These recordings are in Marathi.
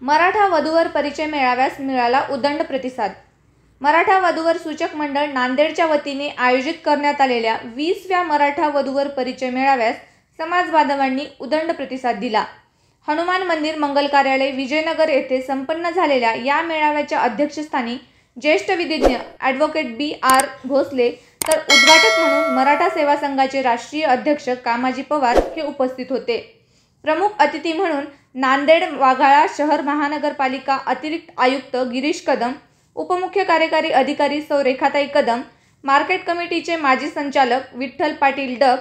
मराठा वधूवर परिचय मेळाव्यास मिळाला उदंड प्रतिसाद। मराठा वधूवर सूचक मंडळ नांदेडच्या वतीने आयोजित करण्यात आलेल्या 20व्या मराठा वधूवर परिचय मेळाव्यास समाज बांधवांनी उदंड प्रतिसाद दिला। हनुमान मंदिर मंगल कार्यालय विजयनगर येथे संपन्न झालेल्या या मेळाव्याच्या अध्यक्षस्थानी ज्येष्ठ विधिज्ञ ॲडव्होकेट B.R. भोसले तर उद्घाटक म्हणून मराठा सेवा संघाचे राष्ट्रीय अध्यक्ष कामाजी पवार हे उपस्थित होते। प्रमुख अतिथी म्हणून नांदेड वाघाळा शहर महानगरपालिका अतिरिक्त आयुक्त गिरीश कदम, उपमुख्य कार्यकारी अधिकारी सौ रेखाताई कदम, मार्केट कमिटीचे माजी संचालक विठ्ठल पाटील डक,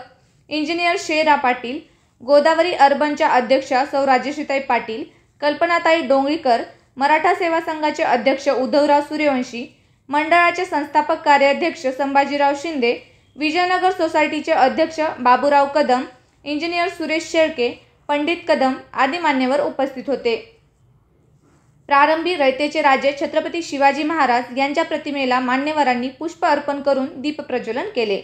इंजिनियर शेरा पाटील, गोदावरी अर्बनच्या अध्यक्षा सौ राजेश्रीताई पाटील, कल्पनाताई डोंगळीकर, मराठा सेवा संघाचे अध्यक्ष उद्धवराव सूर्यवंशी, मंडळाचे संस्थापक कार्याध्यक्ष संभाजीराव शिंदे, विजयनगर सोसायटीचे अध्यक्ष बाबूराव कदम, इंजिनियर सुरेश शेळके, पंडित कदम आदी मान्यवर उपस्थित होते। प्रारंभी रयतेचे राजे छत्रपती शिवाजी महाराज यांच्या प्रतिमेला मान्यवरांनी पुष्प अर्पण करून दीपप्रज्वलन केले।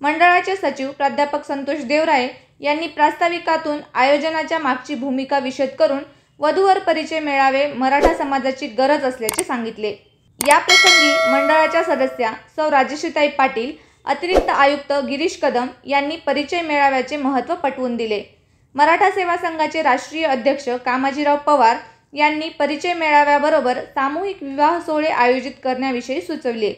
मंडळाचे सचिव प्राध्यापक संतोष देवराये यांनी प्रास्ताविकातून आयोजनाच्या मागची भूमिका विशद करून वधूवर परिचय मेळावे मराठा समाजाची गरज असल्याचे सांगितले। या प्रसंगी मंडळाच्या सदस्या सौ राजेश्रीताई पाटील, अतिरिक्त आयुक्त गिरीश कदम यांनी परिचय मेळाव्याचे महत्त्व पटवून दिले। मराठा सेवा संघाचे राष्ट्रीय अध्यक्ष कामाजीराव पवार यांनी परिचय मेळाव्याबरोबर सामूहिक विवाह सोहळे आयोजित करण्याविषयी सुचवले।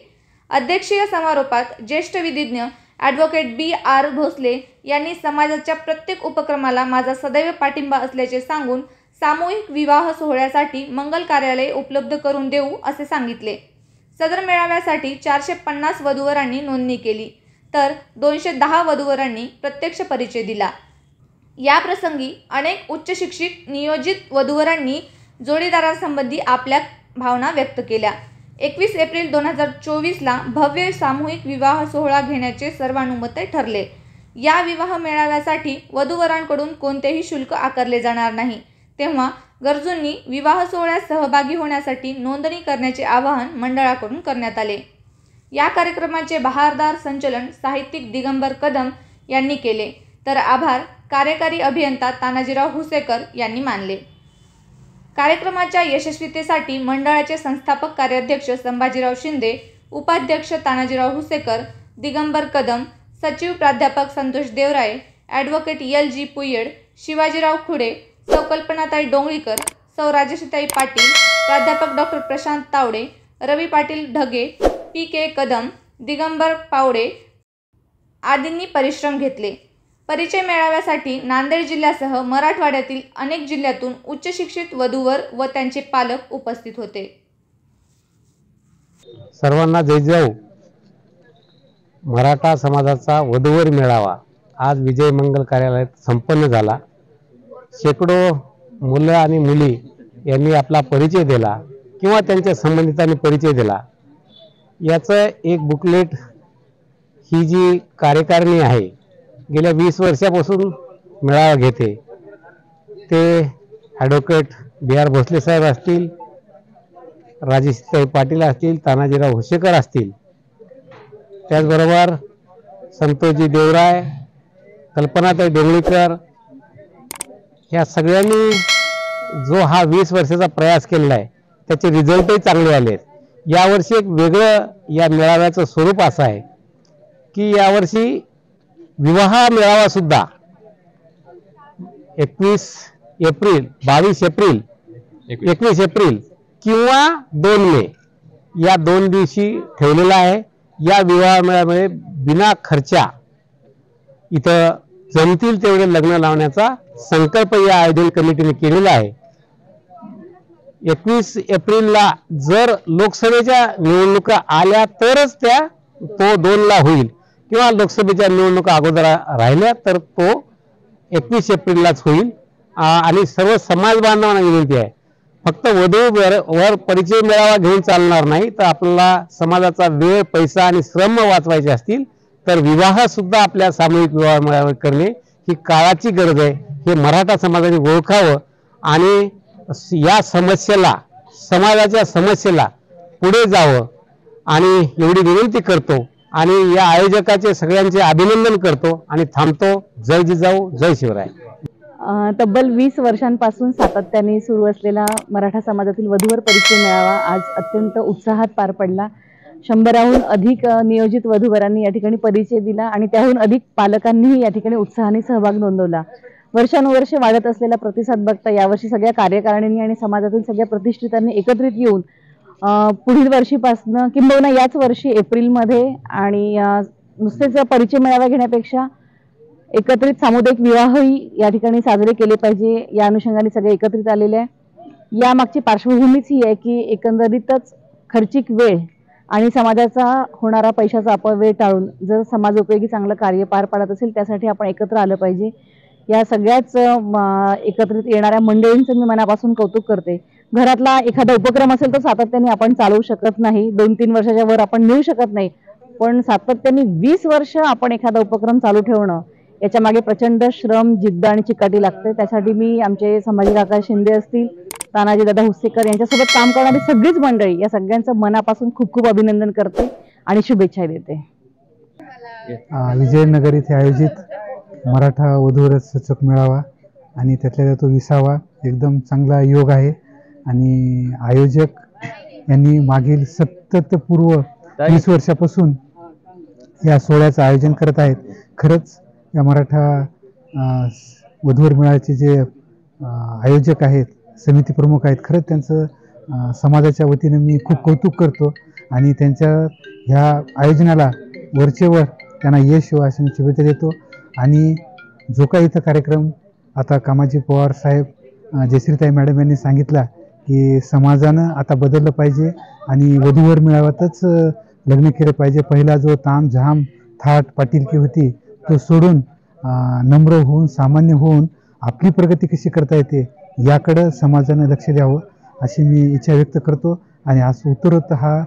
अध्यक्षीय समारोपात ज्येष्ठ विधिज्ञ ॲडव्होकेट B.R. भोसले यांनी समाजाच्या प्रत्येक उपक्रमाला माझा सदैव पाठिंबा असल्याचे सांगून सामूहिक विवाह सोहळ्यासाठी मंगल कार्यालय उपलब्ध करून देऊ असे सांगितले। सदर मेळाव्यासाठी 450 वधूवरांनी नोंदणी केली तर 210 वधूवरांनी प्रत्यक्ष परिचय दिला। या प्रसंगी अनेक उच्च शिक्षित नियोजित वधूवरांनी जोडीदारांसंबंधी आपल्या भावना व्यक्त केल्या। 21 एप्रिल 2024ला भव्य सामूहिक विवाह सोहळा घेण्याचे सर्वानुमते ठरले। या विवाह मेळाव्यासाठी वधूवरांकडून कोणतेही शुल्क आकारले जाणार नाही, तेव्हा गरजूंनी विवाह सोहळ्यात सहभागी होण्यासाठी नोंदणी करण्याचे आवाहन मंडळाकडून करण्यात आले। या कार्यक्रमाचे बहारदार संचलन साहित्यिक दिगंबर कदम यांनी केले तर आभार कार्यकारी अभियंता तानाजीराव हुसेकर यांनी मानले। कार्यक्रमाच्या यशस्वीतेसाठी मंडळाचे संस्थापक कार्याध्यक्ष संभाजीराव शिंदे, उपाध्यक्ष तानाजीराव हुसेकर, दिगंबर कदम, सचिव प्राध्यापक संतोष देवराये, ॲडव्होकेट L.G. पुयेड, शिवाजीराव खुडे, सौ कल्पनाताई डोंगळीकर, सौ राजेश्रीताई पाटील, प्राध्यापक डॉ. प्रशांत तावडे, रवी पाटील ढगे, P.K. कदम, दिगंबर पावडे आदींनी परिश्रम घेतले। परिचय मेळाव्यासाठी नांदेड जिल्ह्यासह मराठवाड्यातील अनेक जिल्ह्यातून उच्च शिक्षित वधूवर व त्यांचे पालक उपस्थित होते। सर्वांना जय जाऊ। मराठा समाजाचा वधूवर मेळावा आज विजय मंगल कार्यालयात संपन्न झाला। शेकडो मुलं आणि मुली यांनी आपला परिचय दिला किंवा त्यांच्या संबंधितांनी परिचय दिला। याचं एक बुकलेट ही जी कार्यकारिणी आहे गेल्या 20 वर्षापासून मेळावा घेते ते ॲडव्होकेट B.R. भोसले साहेब असतील, राजेश्रीताई पाटील असतील, तानाजीराव हुसेकर असतील, त्याचबरोबर संतोषजी देवराय, कल्पनाताई डोंगळीकर या सगळ्यांनी जो हा 20 वर्षाचा प्रयास केलेला आहे त्याचे रिझल्टही चांगले आले आहेत। यावर्षी एक वेगळं या मेळाव्याचं स्वरूप असं आहे की यावर्षी विवाह मेळावा सुद्धा 21 एप्रिल, 22 एप्रिल, 21 एप्रिल किंवा 2 मे या 2 दिवशी ठेवलेला आहे। या विवाह मेळाव्यामुळे बिना खर्चा इथं जमतील तेवढे लग्न लावण्याचा संकल्प या आयोजन कमिटीने केलेला आहे। 21 एप्रिलला जर लोकसभेच्या निवडणुका आल्या तरच तो 2ला होईल किंवा लोकसभेच्या निवडणुका अगोदर राहिल्या तर तो 21 एप्रिललाच होईल। आणि सर्व समाज बांधवांना विनंती आहे, फक्त वधूवर परिचय मेळावा घेऊन चालणार नाही तर आपल्याला समाजाचा वेळ, पैसा आणि श्रम वाचवायचे असतील तर विवाह सुद्धा आपल्या सामूहिक विवाह मेळावे करणे ही काळाची गरज आहे। हे मराठा समाजाने ओळखावं आणि या समस्येला, समाजाच्या समस्येला पुढे जावं आणि एवढी विनंती करतो आणि या आयोजकाचे सगळ्यांचे अभिनंदन करतो आणि थांबतो। जय जिजाऊ, जय शिवराय। तब्बल 20 वर्षांपासून सातत्याने सुरू असलेला मराठा समाजातील वधूवर परिचय मेळावा आज अत्यंत उत्साहात पार पडला. 100हून अधिक नियोजित वधूवरांनी या ठिकाणी परिचय दिला आणि त्याहून अधिक पालकांनीही या ठिकाणी उत्साहाने सहभाग नोंदवला. वर्षानुवर्षे वाढत असलेला प्रतिसाद बघता यावर्षी सगळ्या कार्यकारिणींनी आणि समाजातील सगळ्या प्रतिष्ठितांनी एकत्रित येऊन पुढील वर्षीपासून किंबहुना याच वर्षी एप्रिलमध्ये आणि नुसतेच परिचय मेळावा घेण्यापेक्षा एकत्रित सामुदायिक विवाहही या ठिकाणी साजरे केले पाहिजे या अनुषंगाने सगळे एकत्रित आलेले आहे. यामागची पार्श्वभूमीच ही आहे की एकंदरीतच खर्चिक वेळ आणि समाजाचा होणारा पैशाचा अपव्यय टाळून जर समाजोपयोगी चांगलं कार्य पार पाडत असेल त्यासाठी आपण एकत्र आलं पाहिजे. या सगळ्याच एकत्रित येणाऱ्या मंडळींचं मी मनापासून कौतुक करते. घरातला एखादा उपक्रम असेल तर सातत्याने आपण चालवू शकत नाही, 2-3 वर्षाच्या वर आपण नेऊ शकत नाही, पण सातत्याने 20 वर्ष आपण एखादा उपक्रम चालू ठेवणं याच्या मागे प्रचंड श्रम, जिद्द आणि चिकाटी लागते. त्यासाठी मी आमचे संभाजी काका शिंदे असतील, तानाजी दादा हुस्सेकर यांच्यासोबत काम करणारी सगळीच मंडळी या सगळ्यांचं मनापासून खूप खूप अभिनंदन करते आणि शुभेच्छा देते. विजयनगर येथे आयोजित मराठा वधूवर सूचक मेळावा आणि त्यातल्या तो 20वा एकदम चांगला योग आहे आणि आयोजक यांनी मागील सततपूर्व 20 वर्षापासून या सोहळ्याचं आयोजन करत आहेत. खरंच या मराठा वधूवर मेळाव्याचे जे आयोजक आहेत, समिती प्रमुख आहेत, खरंच त्यांचं समाजाच्या वतीने मी खूप कौतुक करतो आणि त्यांच्या ह्या आयोजनाला वरचेवर त्यांना यश येवो अशी मी शुभेच्छा देतो. आणि जो काही इथं कार्यक्रम आता कामाजी पवार साहेब, जयश्रीताई मॅडम यांनी सांगितला की समाजानं आता बदललं पाहिजे आणि वधूवर मेळाव्यातच लग्न केलं पाहिजे. पहिला जो ताम झाम थाट पाटीलकी होती तो सोडून नम्र होऊन सामान्य होऊन आपली प्रगती कशी करता येते याकडं समाजानं लक्ष द्यावं अशी मी इच्छा व्यक्त करतो. आणि आज उत्तरोत्तर हा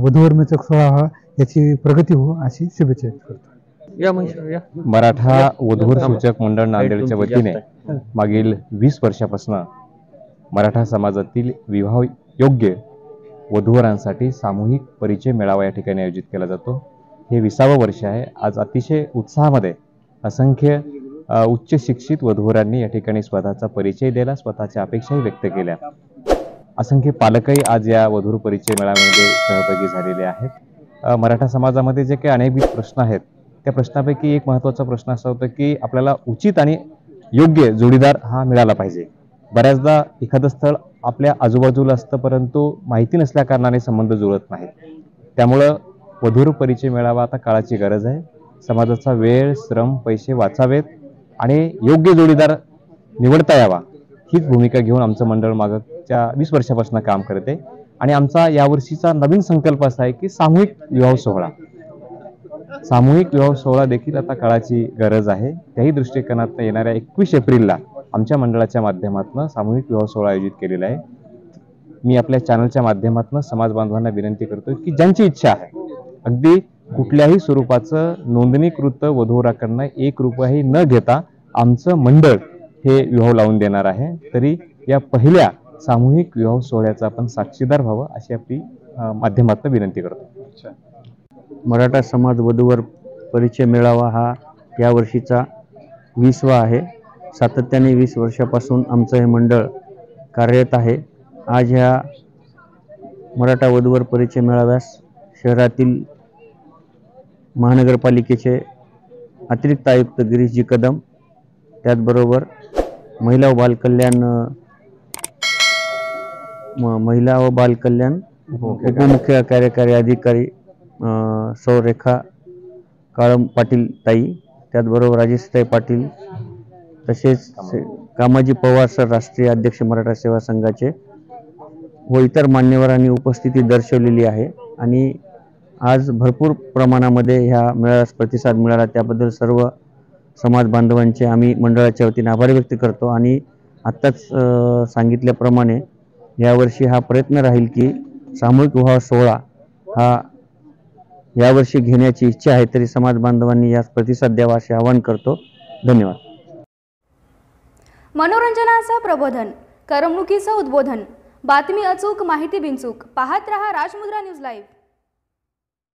वधूवर मेळावा सोहळा व्हावा, याची प्रगती हो अशी शुभेच्छा व्यक्त करतो. मराठा वधूवर सूचक मंडळ नांदेडच्या वतीने मागील 20 वर्षापासून मराठा समाजातील विवाह योग्य वधूवरांसाठी सामूहिक परिचय मेळावा या ठिकाणी आयोजित केला जातो. हे 20वे वर्ष आहे. आज अतिशय उत्साहामध्ये असंख्य उच्च शिक्षित वधूवरांनी या ठिकाणी स्वतःचा परिचय दिला, स्वतःच्या अपेक्षाही व्यक्त केल्या. असंख्य पालकही आज या वधूवर परिचय मेळाव्यामध्ये सहभागी झालेले आहेत. मराठा समाजामध्ये जे काही अनेकविध प्रश्न आहेत त्या प्रश्नापैकी एक महत्त्वाचा प्रश्न असा होता की आपल्याला उचित आणि योग्य जोडीदार हा मिळाला पाहिजे. बऱ्याचदा एखादं स्थळ आपल्या आजूबाजूला असतं परंतु माहिती नसल्या कारणाने संबंध जुळत नाहीत. त्यामुळं वधूवर परिचय मेळावा आता काळाची गरज आहे. समाजाचा वेळ, श्रम, पैसे वाचावेत आणि योग्य जोडीदार निवडता यावा हीच भूमिका घेऊन आमचं मंडळ मागच्या 20 वर्षापासून काम करते. आणि आमचा यावर्षीचा नवीन संकल्प असा आहे की सामूहिक विवाह सोहळा. सामूहिक विवाह सोहळा देखील आता काळाची गरज आहे. त्याही दृष्टिकोनातून येणाऱ्या 21 एप्रिलला आमच्या मंडळाच्या माध्यमातून सामूहिक विवाह सोहळा आयोजित केलेला आहे. मी आपल्या चॅनलच्या माध्यमातून समाज बांधवांना विनंती करतो की ज्यांची इच्छा आहे अगदी कुठल्याही स्वरूपाचं नोंदणीकृत वधूवराकडनं 1 रुपयाही न घेता आमचं मंडळ हे विवाह लावून देणार आहे. तरी या पहिल्या सामूहिक विवाह सोहळ्याचा आपण साक्षीदार व्हावं अशी आपली माध्यमातून विनंती करतो. मराठा समाज वधूवर परिचय मेळावा हा यावर्षीचा 20वा आहे. सातत्याने 20 वर्षापासून आमचं हे मंडळ कार्यरत आहे. आज ह्या मराठा वधूवर परिचय मेळाव्यास शहरातील महानगरपालिकेचे अतिरिक्त आयुक्त गिरीशजी कदम, त्याचबरोबर महिला व बालकल्याण उपमुख्य कार्यकारी अधिकारी सौ रेखा काळम पाटील ताई, त्याचबरोबर राजेशताई पाटील, तसेच कामाजी पवार सर राष्ट्रीय अध्यक्ष मराठा सेवा संघाचे व इतर मान्यवरांनी उपस्थिती दर्शवलेली आहे. आणि आज भरपूर प्रमाणामध्ये ह्या मेळाव्यास प्रतिसाद मिळाला त्याबद्दल सर्व समाज बांधवांचे आम्ही मंडळाच्या वतीने आभार व्यक्त करतो. आणि आत्ताच सांगितल्याप्रमाणे यावर्षी हा प्रयत्न राहील की सामूहिक विवाह सोहळा हा यावर्षी घेण्याची इच्छा आहे. तरी समाज बांधवांनी यास प्रतिसाद द्यावा असे आवाहन करतो. धन्यवाद. मनोरंजनाचं प्रबोधन, करमणुकीचं उद्बोधन, बातमी अचूक, माहिती बिनचूक. पाहत रहा राजमुद्रा न्यूज लाईव्ह.